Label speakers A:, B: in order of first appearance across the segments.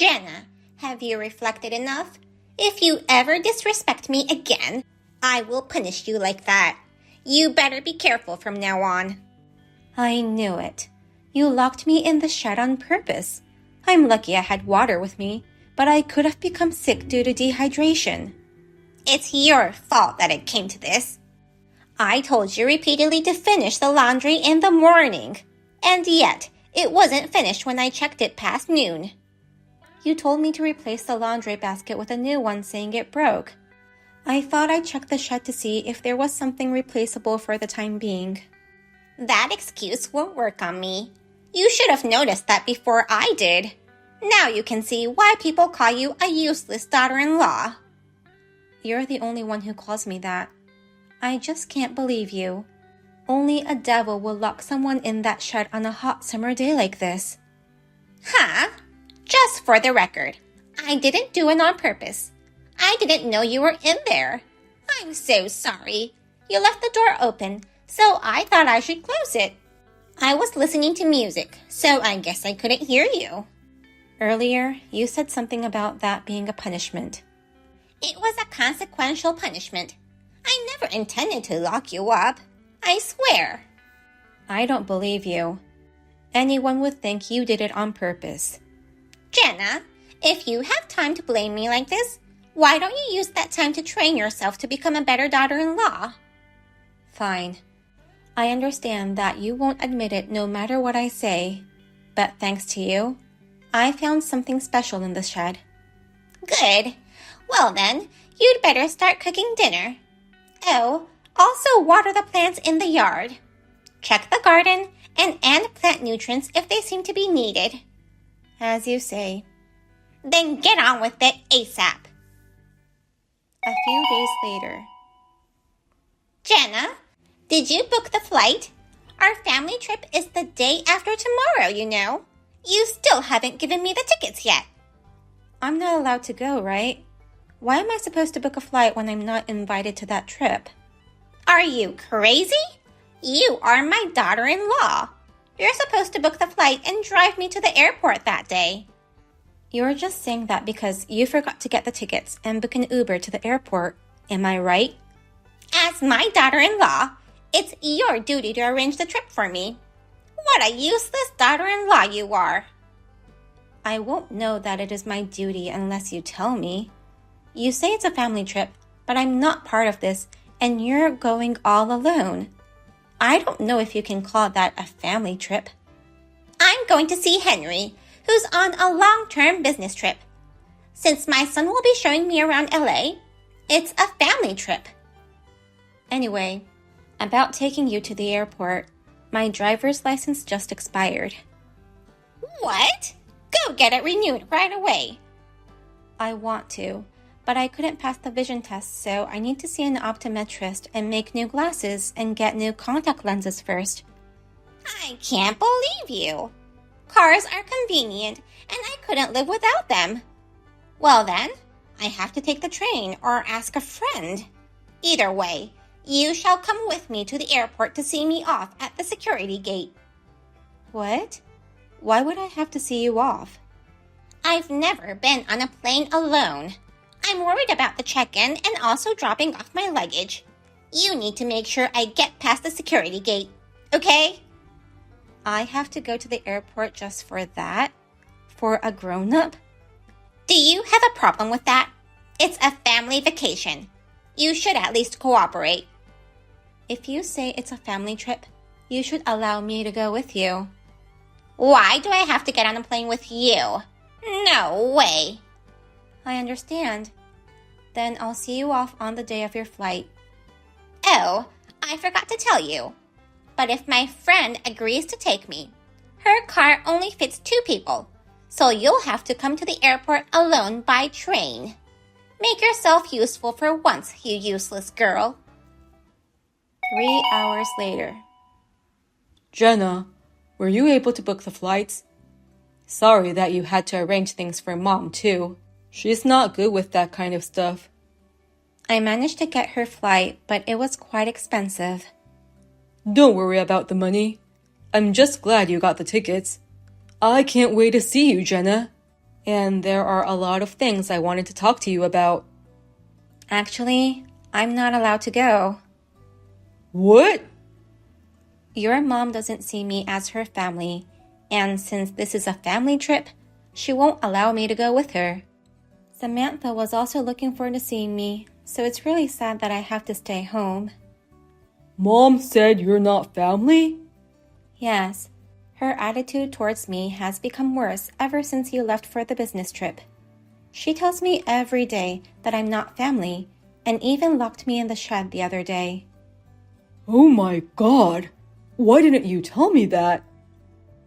A: Jenna, have you reflected enough? If you ever disrespect me again, I will punish you like that. You better be careful from now on.
B: I knew it. You locked me in the shed on purpose. I'm lucky I had water with me, but I could have become sick due to dehydration.
A: It's your fault that it came to this. I told you repeatedly to finish the laundry in the morning, and yet it wasn't finished when I checked it past noon.
B: You told me to replace the laundry basket with a new one saying it broke. I thought I'd check the shed to see if there was something replaceable for the time being.
A: That excuse won't work on me. You should have noticed that before I did. Now you can see why people call you a useless daughter-in-law.
B: You're the only one who calls me that. I just can't believe you. Only a devil will lock someone in that shed on a hot summer day like this.
A: Huh? Just for the record, I didn't do it on purpose. I didn't know you were in there. I'm so sorry. You left the door open, so I thought I should close it. I was listening to music, so I guess I couldn't hear you.
B: Earlier, you said something about that being a punishment.
A: It was a consequential punishment. I never intended to lock you up. I swear.
B: I don't believe you. Anyone would think you did it on purpose.
A: Jenna, if you have time to blame me like this, why don't you use that time to train yourself to become a better daughter-in-law?
B: Fine. I understand that you won't admit it no matter what I say, but thanks to you, I found something special in the shed.
A: Good. Well then, you'd better start cooking dinner. Oh, also water the plants in the yard. Check the garden and plant nutrients if they seem to be needed.
B: As you say.
A: Then get on with it ASAP.
B: A few days later.
A: Jenna, did you book the flight? Our family trip is the day after tomorrow, you know. You still haven't given me the tickets yet.
B: I'm not allowed to go, right? Why am I supposed to book a flight when I'm not invited to that trip?
A: Are you crazy? You are my daughter-in-law. You're supposed to book the flight and drive me to the airport that day.
B: You're just saying that because you forgot to get the tickets and book an Uber to the airport. Am I right?
A: As my daughter-in-law, it's your duty to arrange the trip for me. What a useless daughter-in-law you are.
B: I won't know that it is my duty unless you tell me. You say it's a family trip, but I'm not part of this, and you're going all alone. I don't know if you can call that a family trip.
A: I'm going to see Henry, who's on a long-term business trip. Since my son will be showing me around LA, it's a family trip.
B: Anyway, about taking you to the airport, my driver's license just expired.
A: What? Go get it renewed right away.
B: I want to, but I couldn't pass the vision test, so I need to see an optometrist and make new glasses and get new contact lenses first.
A: I can't believe you. Cars are convenient, and I couldn't live without them. Well then, I have to take the train or ask a friend. Either way, you shall come with me to the airport to see me off at the security gate.
B: What? Why would I have to see you off?
A: I've never been on a plane alone. I'm worried about the check-in and also dropping off my luggage. You need to make sure I get past the security gate, okay?
B: I have to go to the airport just for that? For a grown-up?
A: Do you have a problem with that? It's a family vacation. You should at least cooperate.
B: If you say it's a family trip, you should allow me to go with you.
A: Why do I have to get on a plane with you? No way.
B: I understand. Then I'll see you off on the day of your flight.
A: Oh, I forgot to tell you. But if my friend agrees to take me, her car only fits 2 people, so you'll have to come to the airport alone by train. Make yourself useful for once, you useless girl.
B: 3 hours later.
C: Jenna, were you able to book the flights? Sorry that you had to arrange things for Mom, too. She's not good with that kind of stuff.
B: I managed to get her flight, but it was quite expensive.
C: Don't worry about the money. I'm just glad you got the tickets. I can't wait to see you, Jenna. And there are a lot of things I wanted to talk to you about.
B: Actually, I'm not allowed to go.
C: What?
B: Your mom doesn't see me as her family, and since this is a family trip, she won't allow me to go with her. Samantha was also looking forward to seeing me, so it's really sad that I have to stay home.
C: Mom said you're not family?
B: Yes, her attitude towards me has become worse ever since you left for the business trip. She tells me every day that I'm not family, and even locked me in the shed the other day.
C: Oh my God! Why didn't you tell me that?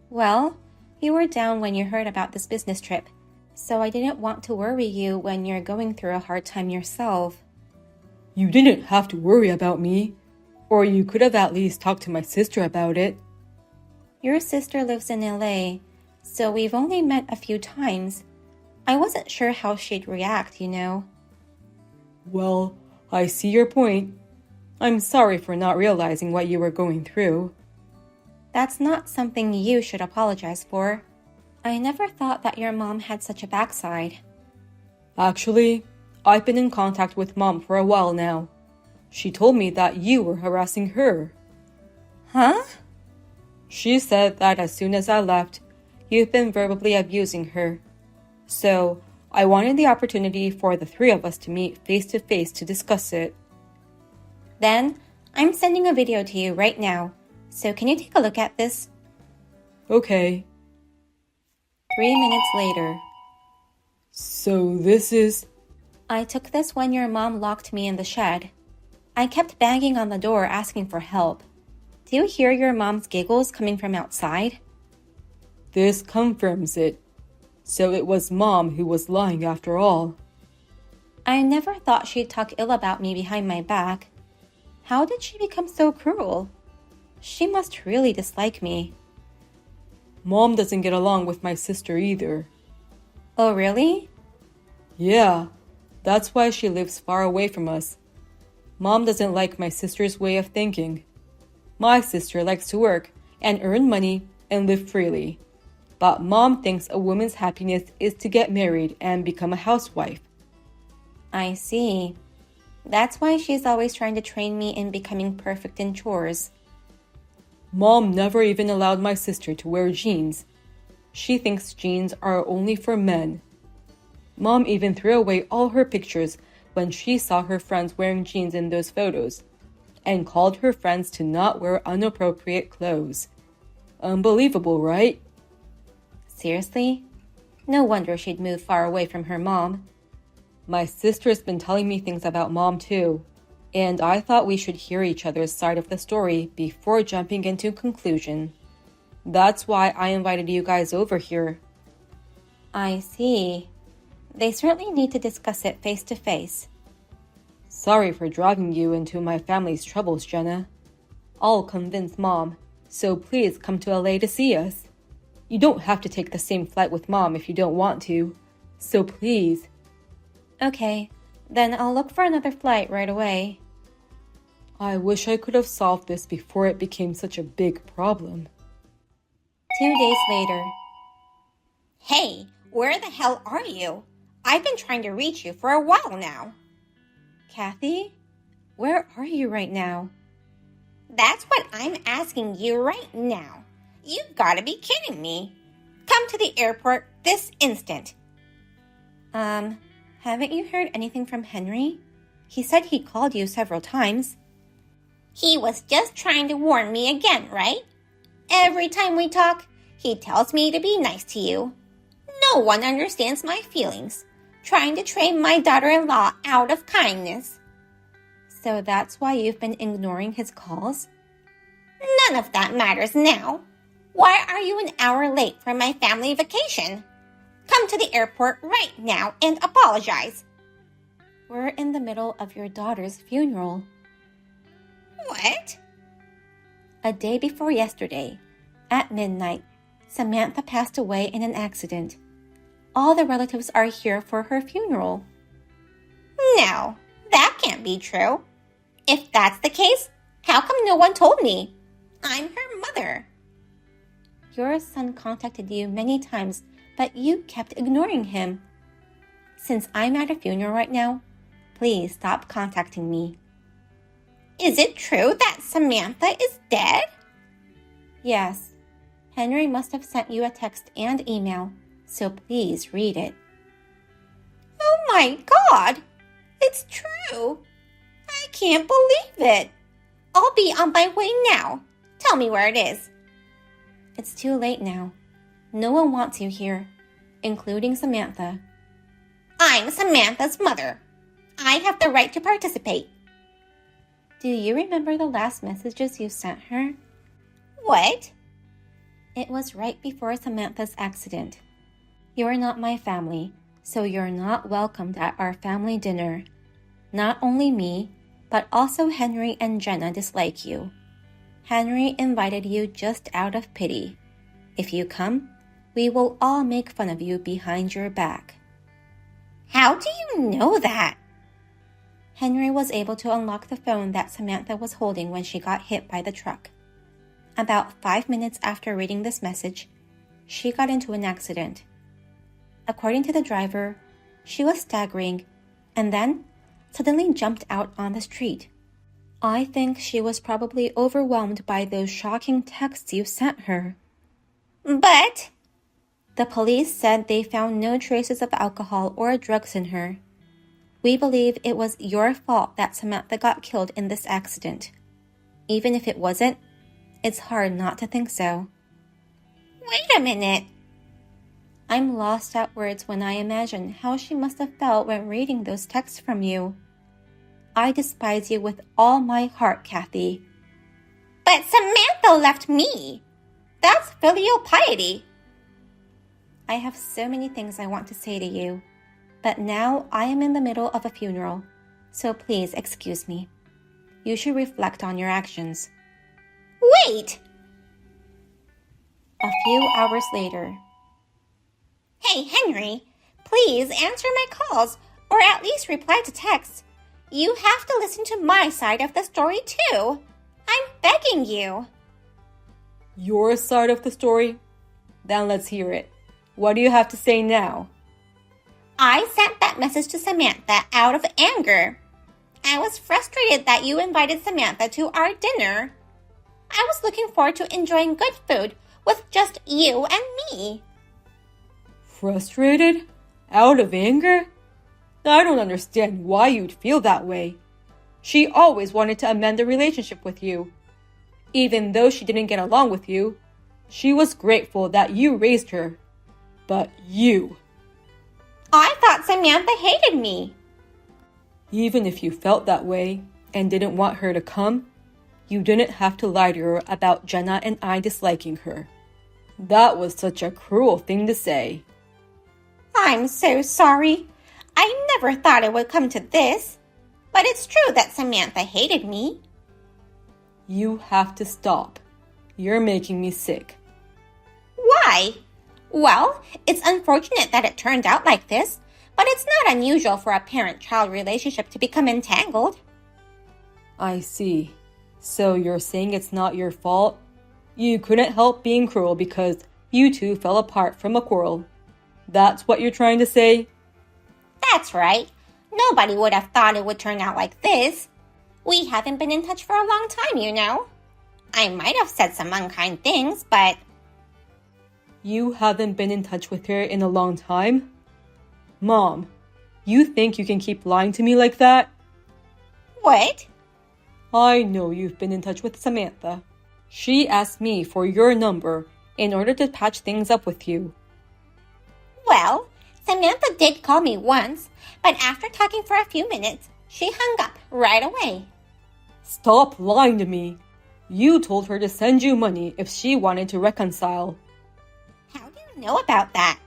B: Well, you were down when you heard about this business trip, so I didn't want to worry you when you're going through a hard time yourself.
C: You didn't have to worry about me. Or you could have at least talked to my sister about it.
B: Your sister lives in LA, so we've only met a few times. I wasn't sure how she'd react, you know.
C: Well, I see your point. I'm sorry for not realizing what you were going through.
B: That's not something you should apologize for. I never thought that your mom had such a backside.
C: Actually, I've been in contact with Mom for a while now. She told me that you were harassing her.
B: Huh?
C: She said that as soon as I left, you've been verbally abusing her. So, I wanted the opportunity for the three of us to meet face to face to discuss it.
B: Then, I'm sending a video to you right now. So can you take a look at this?
C: Okay.
B: 3 minutes later.
C: So this is...
B: I took this when your mom locked me in the shed. I kept banging on the door asking for help. Do you hear your mom's giggles coming from outside?
C: This confirms it. So it was Mom who was lying after all.
B: I never thought she'd talk ill about me behind my back. How did she become so cruel? She must really dislike me.
C: Mom doesn't get along with my sister either.
B: Oh, really?
C: Yeah, that's why she lives far away from us. Mom doesn't like my sister's way of thinking. My sister likes to work and earn money and live freely. But Mom thinks a woman's happiness is to get married and become a housewife.
B: I see. That's why she's always trying to train me in becoming perfect in chores.
C: Mom never even allowed my sister to wear jeans. She thinks jeans are only for men. Mom even threw away all her pictures when she saw her friends wearing jeans in those photos, and called her friends to not wear inappropriate clothes. Unbelievable, right?
B: Seriously? No wonder she'd moved far away from her mom.
C: My sister's been telling me things about Mom too, and I thought we should hear each other's side of the story before jumping into conclusion. That's why I invited you guys over here.
B: I see. They certainly need to discuss it face to face.
C: Sorry for dragging you into my family's troubles, Jenna. I'll convince Mom, so please come to LA to see us. You don't have to take the same flight with Mom if you don't want to, so please.
B: Okay, then I'll look for another flight right away.
C: I wish I could have solved this before it became such a big problem.
B: 2 days later.
A: Hey, where the hell are you? I've been trying to reach you for a while now.
B: Kathy? Where are you right now?
A: That's what I'm asking you right now. You've got to be kidding me. Come to the airport this instant.
B: Haven't you heard anything from Henry? He said he called you several times.
A: He was just trying to warn me again, right? Every time we talk, he tells me to be nice to you. No one understands my feelings. Trying to train my daughter-in-law out of kindness.
B: So that's why you've been ignoring his calls?
A: None of that matters now. Why are you an hour late for my family vacation? Come to the airport right now and apologize.
B: We're in the middle of your daughter's funeral.
A: What?
B: A day before yesterday, at midnight, Samantha passed away in an accident. All the relatives are here for her funeral.
A: No, that can't be true. If that's the case, how come no one told me? I'm her mother.
B: Your son contacted you many times but you kept ignoring him. Since I'm at a funeral right now, please stop contacting me.
A: Is it true that Samantha is dead?
B: Yes. Henry must have sent you a text and email, so please read it.
A: Oh my God! It's true! I can't believe it! I'll be on my way now. Tell me where it is.
B: It's too late now. No one wants you here, including Samantha.
A: I'm Samantha's mother. I have the right to participate.
B: Do you remember the last messages you sent her?
A: What?
B: It was right before Samantha's accident. You're not my family, so you're not welcomed at our family dinner. Not only me, but also Henry and Jenna dislike you. Henry invited you just out of pity. If you come, we will all make fun of you behind your back.
A: How do you know that?
B: Henry was able to unlock the phone that Samantha was holding when she got hit by the truck. About 5 minutes after reading this message, she got into an accident. According to the driver, she was staggering and then suddenly jumped out on the street. I think she was probably overwhelmed by those shocking texts you sent her.
A: But
B: the police said they found no traces of alcohol or drugs in her. We believe it was your fault that Samantha got killed in this accident. Even if it wasn't, it's hard not to think so.
A: Wait a minute.
B: I'm lost at words when I imagine how she must have felt when reading those texts from you. I despise you with all my heart, Kathy.
A: But Samantha left me. That's filial piety.
B: I have so many things I want to say to you, but now I am in the middle of a funeral, so please excuse me. You should reflect on your actions.
A: Wait!
B: A few hours later.
A: Hey, Henry, please answer my calls, or at least reply to texts. You have to listen to my side of the story, too. I'm begging you.
C: Your side of the story? Then let's hear it. What do you have to say now?
A: I sent that message to Samantha out of anger. I was frustrated that you invited Samantha to our dinner. I was looking forward to enjoying good food with just you and me.
C: Frustrated? Out of anger? I don't understand why you'd feel that way. She always wanted to amend the relationship with you. Even though she didn't get along with you, she was grateful that you raised her. But you...
A: I thought Samantha hated me.
C: Even if you felt that way and didn't want her to come, you didn't have to lie to her about Jenna and I disliking her. That was such a cruel thing to say.
A: I'm so sorry. I never thought it would come to this. But it's true that Samantha hated me.
C: You have to stop. You're making me sick.
A: Why? Well, it's unfortunate that it turned out like this, but it's not unusual for a parent-child relationship to become entangled.
C: I see. So you're saying it's not your fault? You couldn't help being cruel because you two fell apart from a quarrel. That's what you're trying to say?
A: That's right. Nobody would have thought it would turn out like this. We haven't been in touch for a long time, you know. I might have said some unkind things, but...
C: You haven't been in touch with her in a long time? Mom, you think you can keep lying to me like that?
A: What?
C: I know you've been in touch with Samantha. She asked me for your number in order to patch things up with you.
A: Well, Samantha did call me once, but after talking for a few minutes, she hung up right away.
C: Stop lying to me. You told her to send you money if she wanted to reconcile.
A: How do you know about that?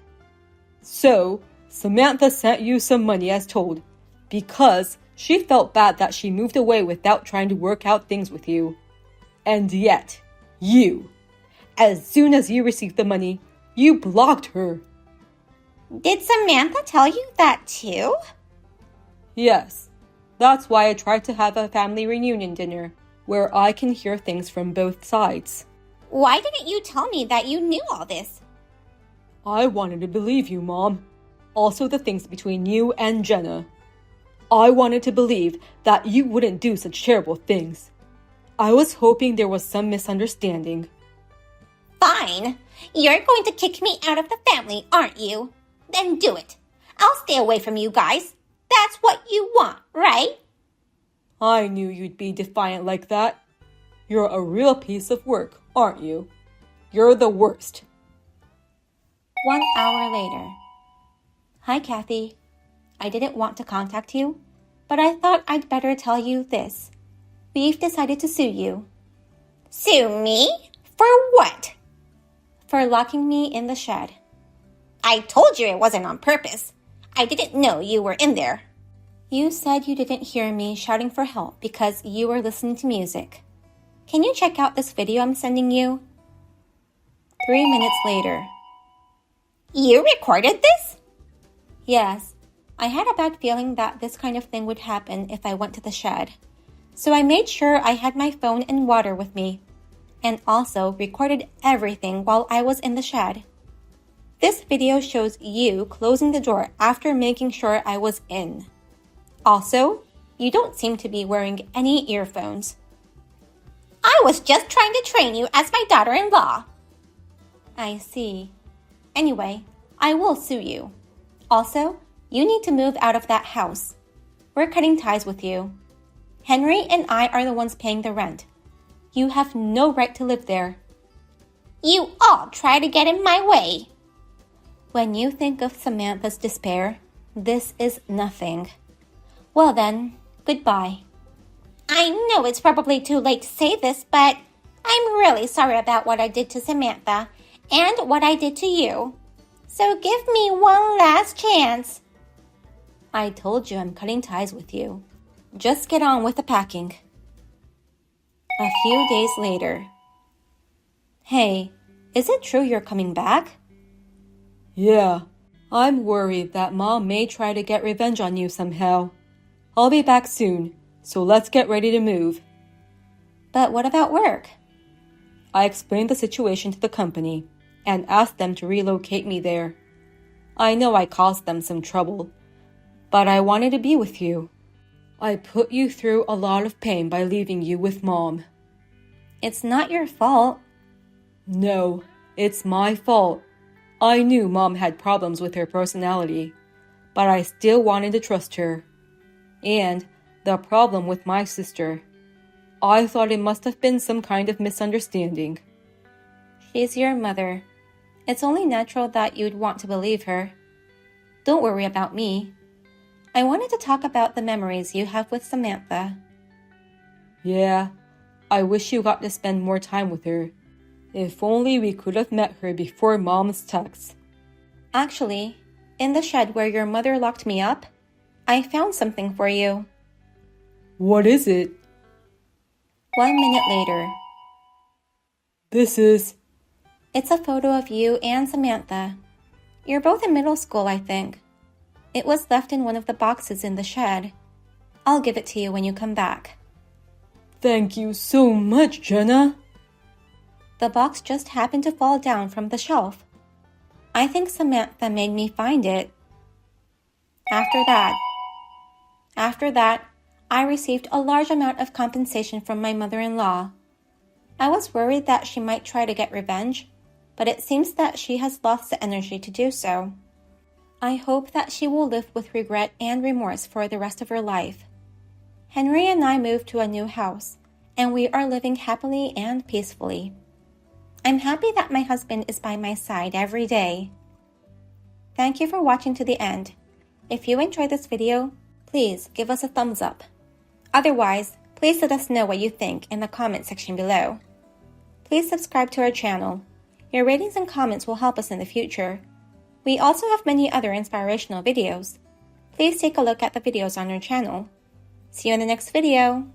C: So, Samantha sent you some money as told, because she felt bad that she moved away without trying to work out things with you. And yet, you, as soon as you received the money, you blocked her.
A: Did Samantha tell you that too?
C: Yes, that's why I tried to have a family reunion dinner, where I can hear things from both sides.
A: Why didn't you tell me that you knew all this?
C: I wanted to believe you, Mom. Also the things between you and Jenna. I wanted to believe that you wouldn't do such terrible things. I was hoping there was some misunderstanding.
A: Fine. You're going to kick me out of the family, aren't you? Then do it. I'll stay away from you guys. That's what you want, right?
C: I knew you'd be defiant like that. You're a real piece of work, aren't you? You're the worst.
B: 1 hour later. Hi, Kathy. I didn't want to contact you, but I thought I'd better tell you this. We've decided to sue you.
A: Sue me? For what?
B: For locking me in the shed.
A: I told you it wasn't on purpose. I didn't know you were in there.
B: You said you didn't hear me shouting for help because you were listening to music. Can you check out this video I'm sending you? 3 minutes later.
A: You recorded this?
B: Yes. I had a bad feeling that this kind of thing would happen if I went to the shed. So I made sure I had my phone and water with me, and also recorded everything while I was in the shed. This video shows you closing the door after making sure I was in. Also, you don't seem to be wearing any earphones.
A: I was just trying to train you as my daughter-in-law.
B: I see. Anyway, I will sue you. Also, you need to move out of that house. We're cutting ties with you. Henry and I are the ones paying the rent. You have no right to live there.
A: You all try to get in my way.
B: When you think of Samantha's despair, this is nothing. Well then, goodbye.
A: I know it's probably too late to say this, but I'm really sorry about what I did to Samantha and what I did to you. So give me one last chance.
B: I told you I'm cutting ties with you. Just get on with the packing. A few days later. Hey, is it true you're coming back?
C: Yeah, I'm worried that Mom may try to get revenge on you somehow. I'll be back soon, so let's get ready to move.
B: But what about work?
C: I explained the situation to the company and asked them to relocate me there. I know I caused them some trouble, but I wanted to be with you. I put you through a lot of pain by leaving you with Mom.
B: It's not your fault.
C: No, it's my fault. I knew Mom had problems with her personality, but I still wanted to trust her. And the problem with my sister, I thought it must have been some kind of misunderstanding.
B: She's your mother. It's only natural that you'd want to believe her. Don't worry about me. I wanted to talk about the memories you have with Samantha.
C: Yeah, I wish you got to spend more time with her. If only we could have met her before Mom's text.
B: Actually, in the shed where your mother locked me up, I found something for you.
C: What is it?
B: 1 minute later.
C: This is...
B: It's a photo of you and Samantha. You're both in middle school, I think. It was left in one of the boxes in the shed. I'll give it to you when you come back.
C: Thank you so much, Jenna.
B: The box just happened to fall down from the shelf. I think Samantha made me find it. After that, I received a large amount of compensation from my mother-in-law. I was worried that she might try to get revenge, but it seems that she has lost the energy to do so. I hope that she will live with regret and remorse for the rest of her life. Henry and I moved to a new house, and we are living happily and peacefully. I'm happy that my husband is by my side every day. Thank you for watching to the end. If you enjoyed this video, please give us a thumbs up. Otherwise, please let us know what you think in the comment section below. Please subscribe to our channel. Your ratings and comments will help us in the future. We also have many other inspirational videos. Please take a look at the videos on our channel. See you in the next video.